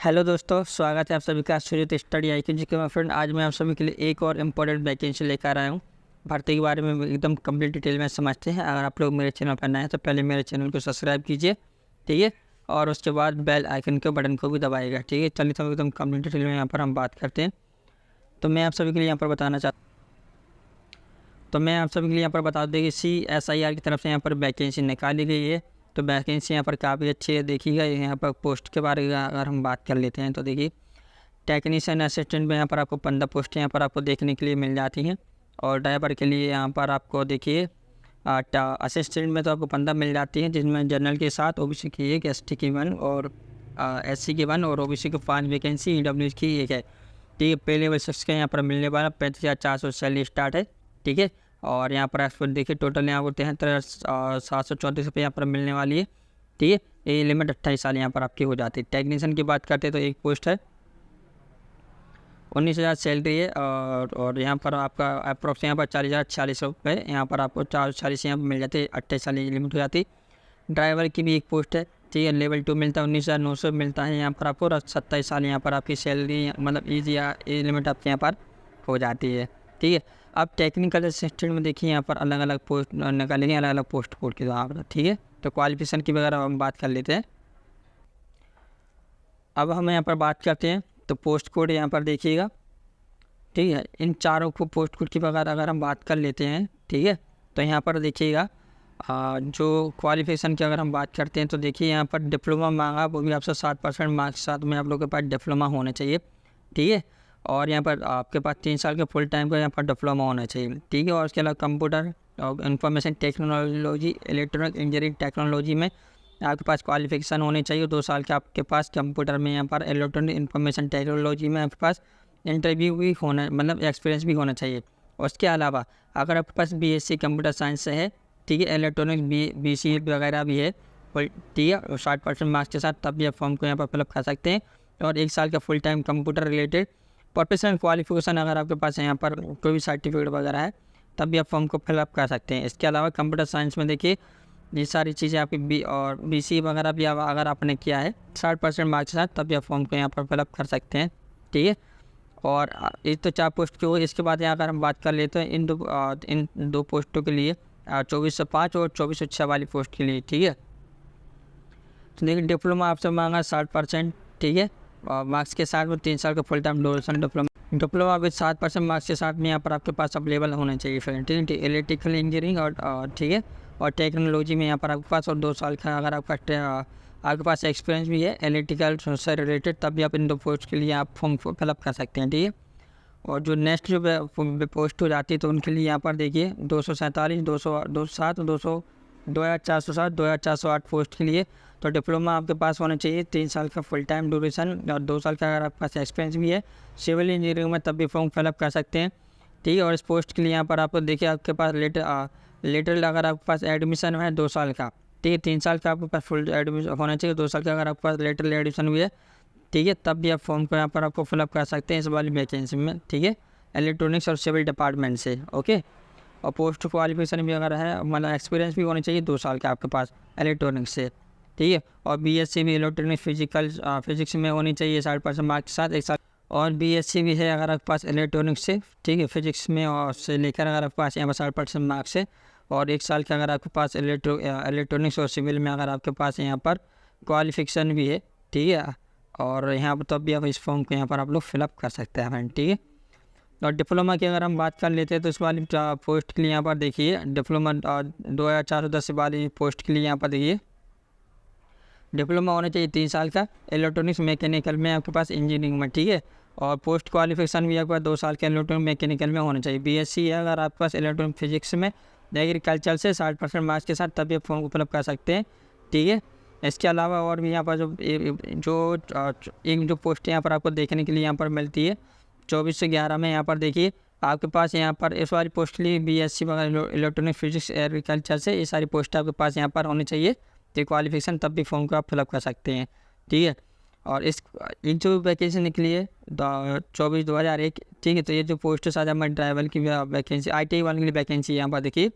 Hello दोस्तों, स्वागत है आप सभी का सूर्य स्टडी आईक्यू जी के फ्रेंड। आज मैं आप सभी के लिए एक और इम्पोर्टेंट वैकेंसी लेकर आया हूँ। भर्ती के बारे में एकदम कंप्लीट डिटेल में समझते हैं। अगर आप लोग मेरे चैनल पर नए हैं तो पहले मेरे चैनल को सब्सक्राइब कीजिए, ठीक है, और उसके बाद बेल आइकन के बटन को भी दबाइएगा, ठीक है। चलिए तो एकदम कंप्लीट डिटेल में यहाँ पर हम बात करते हैं। तो मैं आप सभी के लिए यहाँ पर बता दें कि CSIR की तरफ से यहाँ पर वैकेंसी निकाली गई है। तो वैकेंसी यहाँ पर काफ़ी अच्छी है। देखिएगा यहाँ पर पोस्ट के बारे में अगर हम बात कर लेते हैं तो देखिए, टेक्नीशियन असिस्टेंट में यहाँ पर आपको 15 पोस्ट यहाँ पर आपको देखने के लिए मिल जाती हैं। और ड्राइवर के लिए यहाँ पर आपको देखिए असिस्टेंट में तो आपको 15 मिल जाती हैं, जिसमें जनरल के साथ OBC की 1, ST की 1 और SC की 1 और OBC की 5 वैकेंसी, EWS की 1 है, ठीक है। पे लेवल 6 का यहाँ पर मिलने वाला 35,400 सैलरी स्टार्ट है, ठीक है। और यहाँ पर एक्सपर्ट देखिए टोटल यहाँ को 73,734 रुपये यहाँ पर मिलने वाली है, ठीक है। ये लिमिट 28 साल यहाँ पर आपकी हो जाती है। टेक्नीशियन की बात करते हैं तो एक पोस्ट है, 19,000 सैलरी है। और यहाँ पर आपका अप्रोक्स यहाँ पर 40,046 रुपये यहाँ पर आपको 440 यहाँ पर मिल जाती है, 28 साल की लिमिट हो जाती है। ड्राइवर की भी एक पोस्ट है, ठीक है, लेवल 2 मिलता है, 19,900 मिलता है यहाँ पर आपको, 27 साल यहाँ पर आपकी सैलरी मतलब एज लिमिट आपके यहाँ पर हो जाती है, ठीक है। अब टेक्निकल असिस्टेंट में देखिए यहाँ पर अलग अलग पोस्ट निकालेंगे, अलग अलग पोस्ट कोड के द्वारा, ठीक है। तो क्वालिफिकेशन की वगैरह हम बात कर लेते हैं। अब हम यहाँ पर बात करते हैं तो पोस्ट कोड यहाँ पर देखिएगा, ठीक है। इन चारों को पोस्ट कोड की वगैरह अगर हम बात कर लेते हैं, ठीक है, तो यहाँ पर देखिएगा जो क्वालिफिकेशन की अगर हम बात करते हैं तो देखिए यहाँ पर डिप्लोमा मांगा, वो भी आपसे 60% मार्क्स के साथ में आप लोगों के पास डिप्लोमा होना चाहिए, ठीक है। और यहाँ पर आपके पास 3 साल के फुल टाइम का यहाँ पर डिप्लोमा होना चाहिए, ठीक है। और उसके अलावा कंप्यूटर और information technology, electronic engineering technology में आपके पास क्वालिफिकेशन होनी चाहिए 2 साल के आपके पास। कंप्यूटर में यहाँ पर इलेक्ट्रॉनिक इंफॉर्मेशन टेक्नोलॉजी में आपके पास इंटरव्यू भी होना, मतलब एक्सपीरियंस भी होना चाहिए। उसके अलावा अगर आपके पास BSc कंप्यूटर साइंस से है, ठीक है, इलेक्ट्रॉनिक BCA वगैरह भी है, ठीक है, और 60% मार्क्स के साथ, तब भी आप फॉर्म को यहाँ पर फिलअप कर सकते हैं। और 1 साल का full time computer related professional qualification अगर आपके पास यहाँ पर कोई भी सर्टिफिकेट वगैरह है, तब भी आप फॉर्म को फिलअप कर सकते हैं। इसके अलावा कंप्यूटर साइंस में देखिए ये सारी चीज़ें आपकी और BCA वगैरह भी अगर आपने किया है 60% मार्क्स के साथ, तब भी आप फॉर्म को यहाँ पर फिलअप कर सकते हैं, ठीक है। और ये तो 4 पोस्ट की हो। इसके बाद यहाँ अगर हम बात कर लेते हैं इन दो पोस्टों के लिए 2405 और 2406 वाली पोस्ट के लिए, ठीक है। तो देखिए डिप्लोमा आपसे मांगा 60%, ठीक है, और मार्क्स के साथ में 3 साल का full time duration diploma with 60% marks के साथ में यहाँ पर आपके पास अवेलेबल होना चाहिए फिर, ठीक है। इलेक्ट्रिकल इंजीनियरिंग और ठीक है, और टेक्नोलॉजी में यहाँ पर आपके पास, और 2 साल का अगर आपके पास एक्सपीरियंस भी है इलेक्ट्रिकल से रिलेटेड, तब भी आप इन 2 पोस्ट के लिए आप फॉर्म फिलअप कर सकते हैं, ठीक है। और जो नेक्स्ट जो पोस्ट हो जाती है तो उनके लिए यहाँ पर देखिए 247, 207, 2,407, 2,408 पोस्ट के लिए तो डिप्लोमा आपके पास होना चाहिए, 3 साल का फुल टाइम ड्यूरेशन, और 2 साल का अगर आपके पास एक्सपीरियंस भी है सिविल इंजीनियरिंग में, तब भी फॉर्म फिलअप कर सकते हैं, ठीक है। और इस पोस्ट के लिए यहाँ पर आपको देखिए आपके पास लेटर अगर आपके पास एडमिशन है 2 साल का, ठीक है, 3 साल का आपके पास फुल एडमिशन होना चाहिए, 2 साल का अगर आपके पास लेटर एडमिशन भी है, ठीक है, तब भी आप फॉर्म को यहाँ पर आपको फिलअप कर सकते हैं इस वाली वैकेंसी में, ठीक है, इलेक्ट्रॉनिक्स और सिविल डिपार्टमेंट से, ओके। और पोस्ट क्वालिफिकेशन भी अगर है, मतलब एक्सपीरियंस भी होना चाहिए 2 साल का आपके पास इलेक्ट्रॉनिक्स से, ठीक है। और BSc भी इलेक्ट्रॉनिक्स फिजिक्स में होनी चाहिए 60% मार्क्स के साथ 1 साल। और BSc भी है अगर आपके पास इलेक्ट्रॉनिक्स से, ठीक है, फिजिक्स में, और से लेकर अगर आपके पास यहाँ पर 60% मार्क्स है, और 1 साल का अगर आपके पास इलेक्ट्रॉनिक्स और सिविल में अगर आपके पास यहाँ पर क्वालिफिकेशन भी है, ठीक है। और यहाँ पर तब भी आप इस फॉर्म को यहाँ पर आप लोग फिलअप कर सकते हैं, ठीक है। और डिप्लोमा की अगर हम बात कर लेते हैं तो इस वाली पोस्ट के लिए यहाँ पर देखिए डिप्लोमा 2,410 वाली पोस्ट के लिए यहाँ पर देखिए डिप्लोमा होना चाहिए 3 साल का इलेक्ट्रॉनिक्स मैकेनिकल में आपके पास इंजीनियरिंग में, ठीक है। और पोस्ट क्वालिफिकेशन भी आपके पास 2 साल का इलेक्ट्रॉनिक मैकेनिकल में होना चाहिए। BSc है अगर आपके पास इलेक्ट्रॉनिक फिजिक्स में, एग्रीकल्चर से 60% मार्क्स के साथ, तभी आप फॉर्म को फिलअप कर सकते हैं, ठीक है। इसके अलावा और भी यहाँ पर जो पोस्ट यहाँ पर आपको देखने के लिए यहाँ पर मिलती है 24 से 11 में, यहाँ पर देखिए आपके पास यहाँ पर इस वाली पोस्ट के लिए BSc वगैरह इलेक्ट्रॉनिक फिजिक्स एग्रीकल्चर से ये सारी पोस्ट आपके पास यहाँ पर होनी चाहिए, तो क्वालिफिकेशन, तब भी फॉर्म को आप फिलअप कर सकते हैं, ठीक है। और इन जो वैकेंसी निकली है 24/2001, ठीक है। तो ये जो पोस्ट है साझा ड्राइवर की वैकेंसी, ITI वाले के लिए वैकेंसी यहाँ पर देखिए,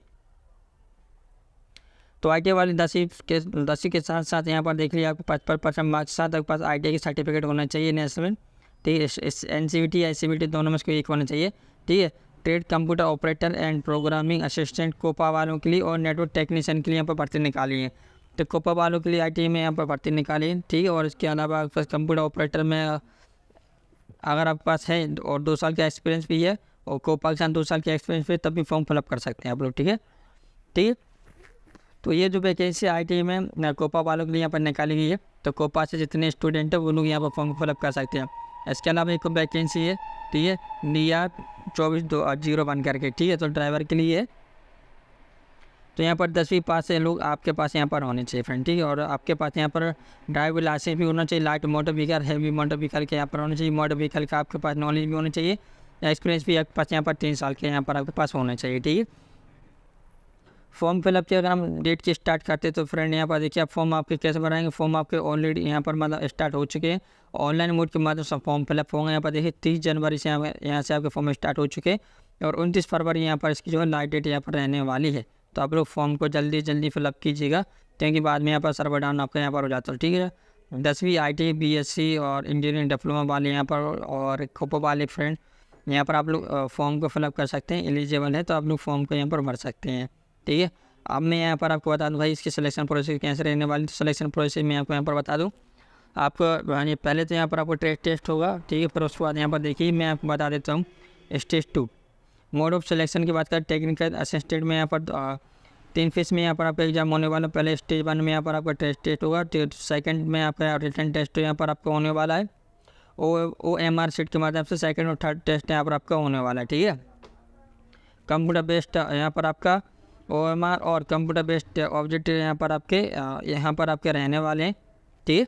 तो ITI वाले 10वीं के साथ साथ यहाँ पर देख लीजिए आपको 55% मार्क्स के साथ आपके पास ITI की सर्टिफिकेट होना चाहिए नेशनल, ठीक है। NCVT या ICVT दोनों में से कोई एक होना चाहिए, ठीक है। Trade computer operator and programming assistant COPA वालों के लिए और नेटवर्क टेक्नीशियन के लिए यहाँ पर भर्ती निकाली है। तो कोपा वालों के लिए ITI में यहाँ पर भर्ती निकाली है, ठीक है। और इसके अलावा आपके पास कंप्यूटर ऑपरेटर में अगर आपके पास है और 2 साल का एक्सपीरियंस भी है और कोपा के साथ 2 साल का एक्सपीरियंस भी, तब भी फॉर्म फिलअप कर सकते हैं आप लोग, ठीक है, ठीक है। तो ये जो वैकेंसी ITI में कोपा वालों के लिए यहाँ पर निकाली गई है, तो कोपा से जितने स्टूडेंट हैं वो लोग यहाँ पर फॉर्म फिलअप कर सकते हैं। इसके अलावा एक वैकेंसी है, ठीक है, NIA 2401 करके, ठीक है। तो ड्राइवर के लिए है। तो यहाँ पर 10वीं पास से लोग आपके पास यहाँ पर होने चाहिए फ्रेंड, ठीक है। और आपके पास यहाँ पर ड्राइवर लाइसेंस भी होना चाहिए, light motor vehicle, heavy motor vehicle के यहाँ पर होना चाहिए, मोटर व्हीकल का आपके पास नॉलेज भी होना चाहिए, एक्सपीरियंस भी आपके पास यहाँ पर 3 साल के यहाँ पर आपके पास होना चाहिए, ठीक है। फॉर्म फिलअप की अगर हम डेट की स्टार्ट करते हैं तो फ्रेंड यहाँ पर देखिए आप फॉर्म आपके कैसे भराएंगे। फॉर्म आपके ऑलरेडी यहाँ पर मतलब स्टार्ट हो चुके हैं, ऑनलाइन मोड के माध्यम से फॉर्म फिलअप होंगे। यहाँ पर देखिए 30 जनवरी से यहाँ से आपके फॉर्म स्टार्ट हो चुके हैं और 29 फरवरी यहाँ पर इसकी जो है लास्ट डेट यहाँ पर रहने वाली है। तो आप लोग फॉर्म को जल्दी फिलअप कीजिएगा, क्योंकि बाद में यहाँ पर सर्वर डाउन आपका यहाँ पर हो जाता है, ठीक है। 10वीं ITI BSc और इंजीनियरिंग डिप्लोमा वाले यहाँ पर और खोपो वाले फ्रेंड यहाँ पर आप लोग फॉर्म को फिलअप कर सकते हैं, एलिजिबल है तो आप लोग फॉर्म को यहाँ पर भर सकते हैं, ठीक है। अब मैं यहाँ पर आपको बता दूँ भाई इसकी सिलेक्शन प्रोसेस कैसे रहने वाली। तो सिलेक्शन प्रोसेस मैं आपको यहाँ पर बता दूँ। आपको ये पहले तो यहाँ पर आपको टेस्ट होगा, ठीक है। फिर उसके बाद यहाँ पर देखिए मैं आपको बता देता हूँ स्टेज 2 मोड ऑफ सिलेक्शन की बात करें। टेक्निकल असिस्टेंट में यहाँ पर 3 फेज में यहाँ पर आपका एग्जाम होने वाला। पहले स्टेज 1 में यहाँ पर आपका टेस्ट होगा, सेकंड में आपका रिटन टेस्ट यहाँ पर आपका होने वाला है। OMR सीट के माध्यम से सेकंड और थर्ड टेस्ट यहाँ पर आपका होने वाला है, ठीक है। कंप्यूटर बेस्ड यहाँ पर आपका OMR और कंप्यूटर बेस्ड ऑब्जेक्टिव यहाँ पर आपके रहने वाले हैं, ठीक है।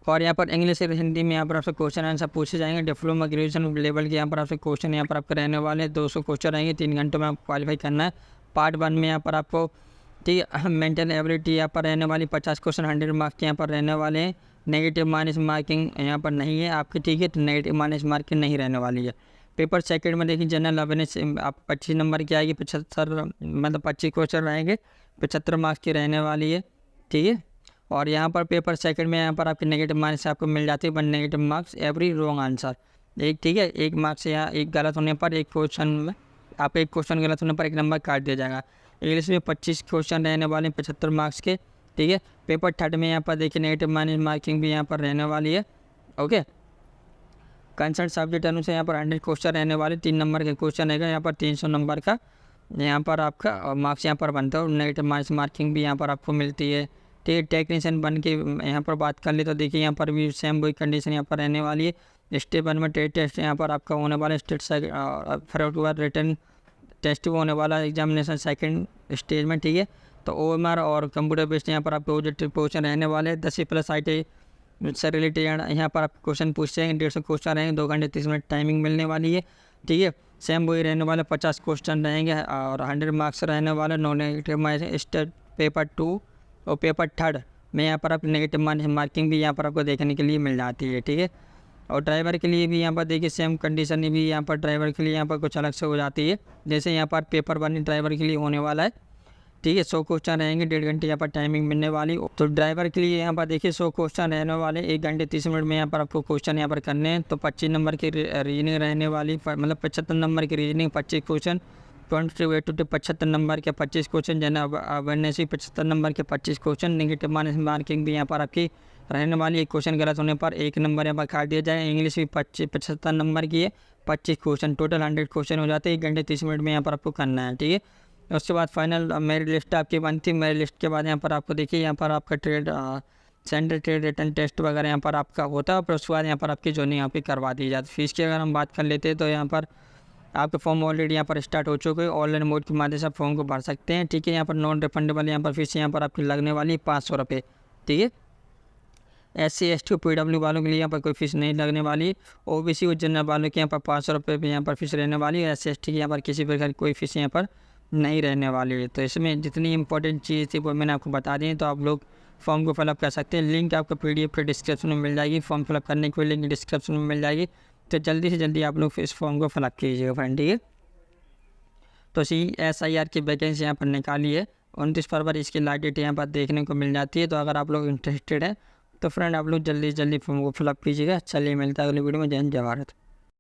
और यहाँ पर इंग्लिश और हिंदी में यहाँ पर आपसे क्वेश्चन आंसर पूछे जाएंगे। डिप्लोमा ग्रेजुएशन लेवल के यहाँ पर आपसे क्वेश्चन यहाँ पर आपके रहने वाले हैं। 200 क्वेश्चन रहेंगे, 3 घंटों में आपको क्वालिफाई करना है। पार्ट 1 में यहाँ पर आपको, ठीक है, मेंटल एबिलिटी यहाँ पर रहने वाली 50 क्वेश्चन 100 मार्क्स के यहाँ पर रहने वाले हैं। नेगेटिव माइनस मार्किंग यहाँ पर नहीं है आपकी, ठीक है। तो नेगेटिव माइनस मार्किंग नहीं रहने वाली है। पेपर सेकंड में देखिए जनरल अवेयरनेस आप 25 नंबर की आएगी, 75 मतलब 25 क्वेश्चन रहेंगे, 75 मार्क्स की रहने वाली है, ठीक है। और यहाँ पर पेपर सेकंड में यहाँ पर आपके नेगेटिव मार्क्स आपको मिल जाती है 1 negative marks every wrong answer, एक, ठीक है। 1 मार्क्स यहाँ एक गलत होने पर एक क्वेश्चन में आप एक क्वेश्चन गलत होने पर 1 नंबर काट दिया जाएगा। इंग्लिश में 25 क्वेश्चन रहने वाले हैं 75 मार्क्स के, ठीक है। पेपर थर्ड में यहाँ पर देखिए नेगेटिव माइनस मार्किंग भी यहाँ पर रहने वाली है, ओके। कंसर्न सब्जेक्ट अनुसार यहाँ पर 100 क्वेश्चन रहने वाले, 3 नंबर के क्वेश्चन रहेगा यहाँ पर 300 नंबर का यहाँ पर आपका मार्क्स यहाँ पर बनता है। और नेगेटिव माइनस मार्किंग भी यहाँ पर आपको मिलती है, ठीक है। टेक्नीशियन बन के यहाँ पर बात कर ले तो देखिए यहाँ पर भी सेम वही कंडीशन यहाँ पर रहने वाली है। स्टेप 1 में टेस्ट यहाँ पर आपका होने वाला है, फिर उसके बाद रिटर्न टेस्ट भी होने वाला है एग्जामिनेशन सेकंड स्टेज में, ठीक है। तो OMR और कंप्यूटर बेस्ड यहाँ पर आपके ऑब्जेक्टिव क्वेश्चन रहने वाले हैं। 10 प्लस ITI से रिलेटेड यहाँ पर आप क्वेश्चन पूछते हैं, 150 क्वेश्चन रहेंगे, 2 घंटे 30 मिनट टाइमिंग मिलने वाली है, ठीक है। सेम वही रहने वाले 50 क्वेश्चन रहेंगे और 100 मार्क्स रहने वाले। नॉन नेगेटिव मार्क्स पेपर 2 और पेपर थर्ड में यहाँ पर आप नेगेटिव मार्किंग भी यहाँ पर आपको देखने के लिए मिल जाती है, ठीक है। और ड्राइवर के लिए भी यहाँ पर देखिए सेम कंडीशन भी यहाँ पर ड्राइवर के लिए यहाँ पर कुछ अलग से हो जाती है। जैसे यहाँ पर पेपर 1 ड्राइवर के लिए होने वाला है, ठीक है। 100 क्वेश्चन रहेंगे, 1.5 घंटे यहाँ पर टाइमिंग मिलने वाली। तो ड्राइवर के लिए यहाँ पर देखिए 100 क्वेश्चन रहने वाले, 1 घंटे 30 मिनट में यहाँ पर आपको क्वेश्चन यहाँ पर करने हैं। तो 25 नंबर की रीजनिंग रहने वाली, मतलब 75 नंबर की रीजनिंग 25 क्वेश्चन, 75 नंबर के 25 क्वेश्चन, जनरल अवेयरनेस 75 नंबर के 25 क्वेश्चन। नेगेटिव मार्किंग भी यहाँ पर आपकी रहने वाली, एक क्वेश्चन गलत होने पर 1 नंबर यहाँ पर काट दिया जाए। इंग्लिश भी 75 नंबर की है, 25 क्वेश्चन, टोटल 100 क्वेश्चन हो जाते हैं। 1 घंटे 30 मिनट में यहाँ पर आपको करना है, ठीक है। उसके बाद फाइनल मेरिट लिस्ट आपकी बनती है। मेरिट लिस्ट के बाद यहाँ पर आपको देखिए यहाँ पर आपका सेंट्रल ट्रेड रिटर्न टेस्ट वगैरह यहाँ पर आपका होता है। फिर उसके बाद यहाँ पर आपकी जॉइनिंग यहाँ पे करवा दी जाती है। फीस की अगर हम बात कर लेते हैं तो यहाँ पर आपके फॉर्म ऑलरेडी यहाँ पर स्टार्ट हो चुके हैं, ऑनलाइन मोड के माध्यम से आप फॉर्म को भर सकते हैं, ठीक है। यहाँ पर नॉन रिफंडेबल यहाँ पर फीस यहाँ पर आपकी लगने वाली 500 रुपये, ठीक है। SC ST PW वालों के लिए यहाँ पर कोई फीस नहीं लगने वाली। OBC और जनरल वालों के यहाँ पर 500 रुपये भी यहाँ पर फीस रहने वाली है। SC ST की यहाँ पर किसी प्रकार की कोई फीस यहाँ पर नहीं रहने वाली है। तो इसमें जितनी इंपॉर्टेंट चीज़ थी वो मैंने आपको बता दी, तो आप लोग फॉर्म को फिलअप कर सकते हैं। लिंक आपको PDF के डिस्क्रिप्शन में मिल जाएगी, फॉर्म फिलअप करने की लिंक डिस्क्रिप्शन में मिल जाएगी। तो जल्दी से जल्दी आप लोग इस फॉर्म को फिलअप कीजिएगा फ्रेंड, ठीक है। तो CSIR की वैकेंसी यहाँ पर निकाली है 29 फरवरी, इसकी लास्ट डेट यहाँ पर देखने को मिल जाती है। तो अगर आप लोग इंटरेस्टेड हैं तो फ्रेंड आप लोग जल्दी से जल्दी फॉर्म को फिलअप कीजिएगा। चलिए मिलता है अगली वीडियो में। जय हिंद, जय भारत।